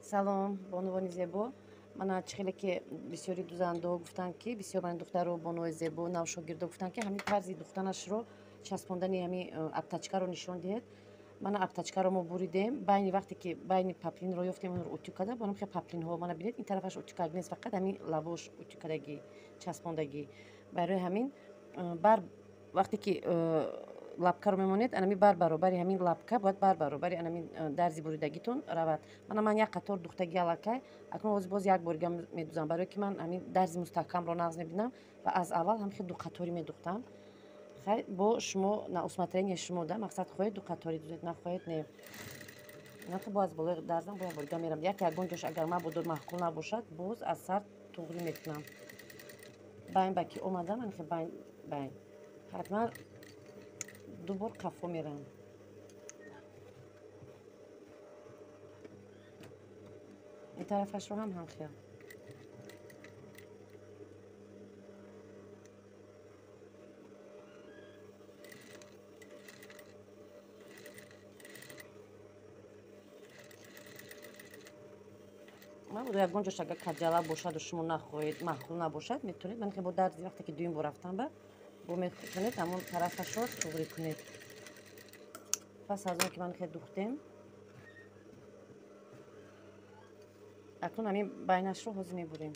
سلام بانوان زیبا من چخیلی که بسیاری دوزنده گفتن که بسیار من دختر رو بانو زیبا نو شاگرد گفتن که همین طرزی دخترش رو چسباندنی همین ابتچکا رو نشون دهد. من ابتچکا رو ما بریدیم بین وقتی که بین پاپلین رو یافتیم اون رو اتو کرده بانم که پاپلین ها من بینید این طرفش اتو کرده نیست فقط همین لباش اتو کردگی چسباندگی برای همین بر وقتی که лапка мемонед анами бар баробари ҳамин лапка бояд бар баробари анами дарзи буридагитон равад. Ман як қатор духтаги аллакай акнун ҳозир боз як борига медузам барое ки ман ҳамин дарзи мустаҳкамро нағз мебинам ва аз аввал ҳамин ду қаторӣ медухтам. Хай бо шумо на усмотрение шумо да мақсад хоҳед ду қаторӣ дузед нахоҳед не наки бо аз болои дарзам бо як борига мерам як ягон ҷош агар мабодо маҳқул набошад боз аз сар туғрӣ мекунам. Байн ба ки омадам анхе байн ҳатман ду бор қафо мерам. این طرفش رو هم خیال من بود یکون جاش اگر کجلا باشد و شما نخواهید محکول نباشد میتونید من که با درزی وقتی که دویم بار رفتم با میتونید همون طرفش رو توغری کنید. پس از اون که من خیلی دوختیم اکنون همین بینش رو حوض میبریم.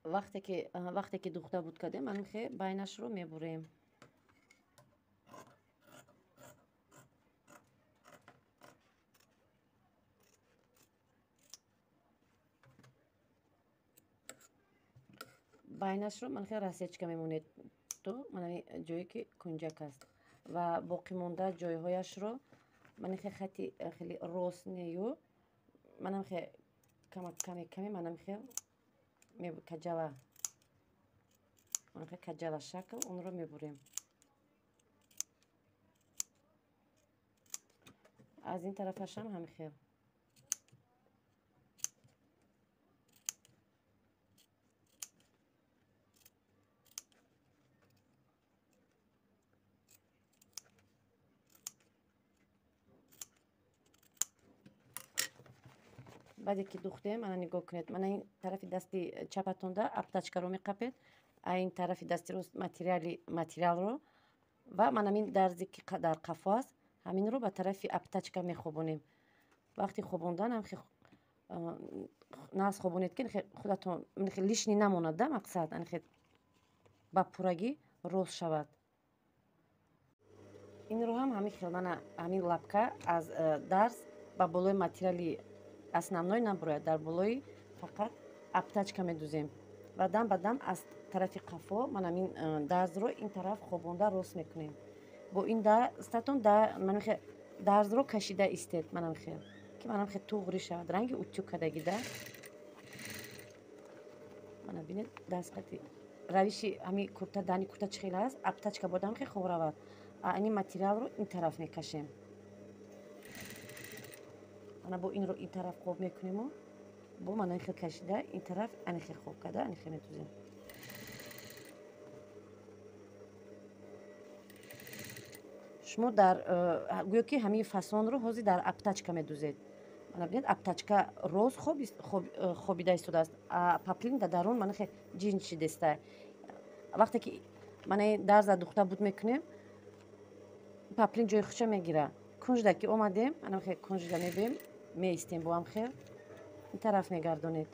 وقتی که دوخته بود کردیم من خیلی بینش رو میبریم. بینش رو من خیلی راسیچکا میمونید تو من جایی که کنجک است و باقی مونده جایهایش رو من خیلی خیلی راست نیو منم خیلی کمی منم خیلی کجلا من خیلی کجلا شکل اون رو میبریم. از این طرفش هم خیلی بعد که دوختیم من نگاه کنید من این طرف دستی چپتون ده ابتچکا رو میقپید این طرف دستی رو ماتریال رو و من همین درزی که در قفا است همین رو به طرف ابتچکا میخوبونیم. وقتی خوبوندن هم خیلی ناز خوبونید که خودتون خیلی لیشنی نموند ده مقصد ان خیلی با پورگی روز شود. این رو هم همین خیلی من همین لپکا از درز با بالای ماتریالی основной наброяд дар болои фақат аптачка медузем ва дам ба дам аз тарафи қафо ман ҳамин дарзро ин тараф хобонда рост мекунем. бо ин дастатон манхе дарзро кашида истед манам хел ки манам хе туғри шавад ранги утюкадагида мана бинед дастқати равиши ҳами курта дани курта чӣ хел аст аптачка бодам хе хуб равад ини материалро ин тараф мекашем. من با این رو این طرف خوب میکنیم و با من این خیلی کشیده این طرف این خیلی خوب کرده این خیلی میتوزیم. شما در گویا که همین فسان رو حوزی در اپتچکا میدوزید. من ببینید اپتچکا روز خوبیده ایستاده است. پاپلین در درون من خیلی جین شده است. وقتی که من درز دوخته بود میکنیم پاپلین جای خوشه میگیره. کنجده که اومدیم من خیلی کنجده میبیم میستیم با هم خیلی این طرف میگردونید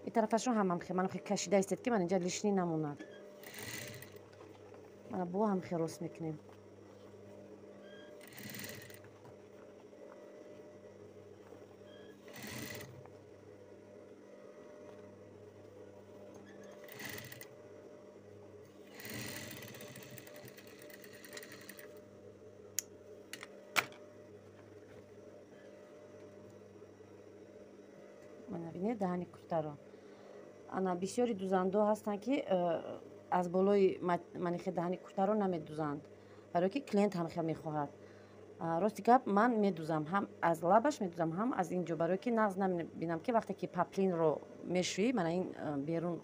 این طرفش رو هم خیلی من خیلی کشیده استید که من اینجا لیشنی نموند من با هم خیلی روست میکنیم. ببینید دهانی کورتا رو انا بسیاری دوزنده هستند که از بالای منیخ دهانی کورتا رو نمیدوزند برای که کلینت هم خیلی میخواهد. راستی گپ من میدوزم هم از لبش میدوزم هم از اینجا برای که نقض نمیبینم که وقتی که پاپلین رو میشویی من این بیرون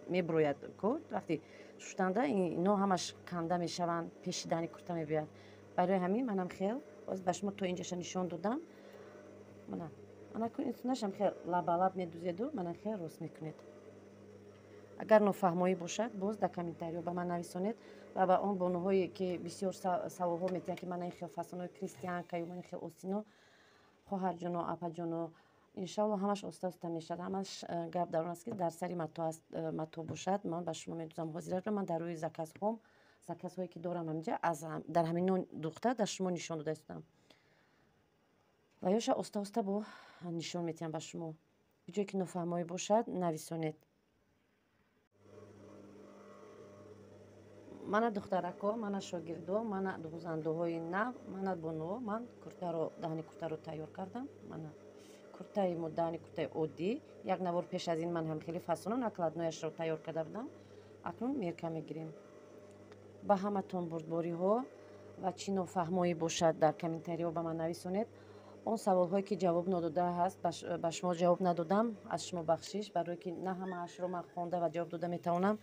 میبروید کود وقتی شوشتنده اینا همش کنده میشوند پیش دهانی کورتا میبیاد برای همین منم خیلی باز به شما تو اینجاش نشون دادم мана нашам хел лабалаб медузеду мана хел рост мекунед. агар нофаҳмоӣ бошад боз дар комментариҳо ба ман нависонед ва ба он бонуҳое ки бисёр саволҳо метиҳанд ки мана ин хел фасонои кристианка ё мана хел остино хоҳарҷоно апаҷоно иншалло ҳамаш оста оста мешавад. ҳамаш гап дар он аст ки дар сари мато бошад. ман ба шумо медузам ҳозира ман дар рӯи заказҳое ки дорам ҳаминҷа дар ҳамин духта дар шумо нишон дода истодам ва ёша оста оста бо нишон метиҳам ба шумо. ҷое ки нофаҳмоӣ бошад нависонед. мана духтарако мана шогирдо мана дузандуҳои нав мана бонуо ман даҳни куртаро тайёр кардам. мана куртаи мо даҳни куртаи оддӣ як навор пеш аз ин ман ҳам хеле фасоно накладнояшро тайёр карда будам. акнун мерка мегирем. ба ҳаматон бурдбориҳо ва чӣ нофаҳмоӣ бошад дар комментариҳо ба ман нависонед. он саволҳое ки ҷавоб нодода ҳаст ба шумо ҷавоб надодам аз шумо бахшиш барое ки на ҳамаашро ман хонда ва ҷавоб дода метавонам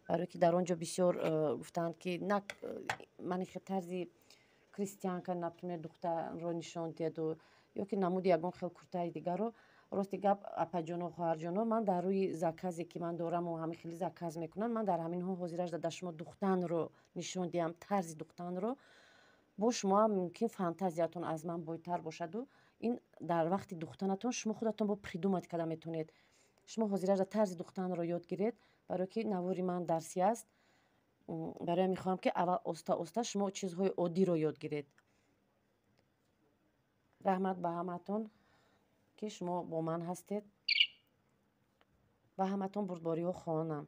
барое ки дар он ҷо бисёр гуфтанд ки мани хел тарзи кристианка например духтарро нишон диҳаду ё ки намуди ягон хел куртаи дигарро. рости гап апаҷоно хоҳарҷоно ман дар рӯи заказе ки ман дораму ҳамин хеле заказ мекунанд ман дар ҳаминҳо ҳозира шуда шумо духтанро нишон диҳам тарзи духтанро. бо шумо мумкин фантазиятон аз ман бойтар бошаду ин дар вақти духтанатон шумо худатон бо придумат карда метавонед. шумо ҳозира тарзи духтанро ёд гиред барое ки навори ман дарсӣ аст. барои мехоҳам ки аввал оста оста шумо чизҳои оддиро ёд гиред. раҳмат ба ҳаматон ки шумо бо ман ҳастед. ба ҳаматон бурдбориҳо хоҳонам.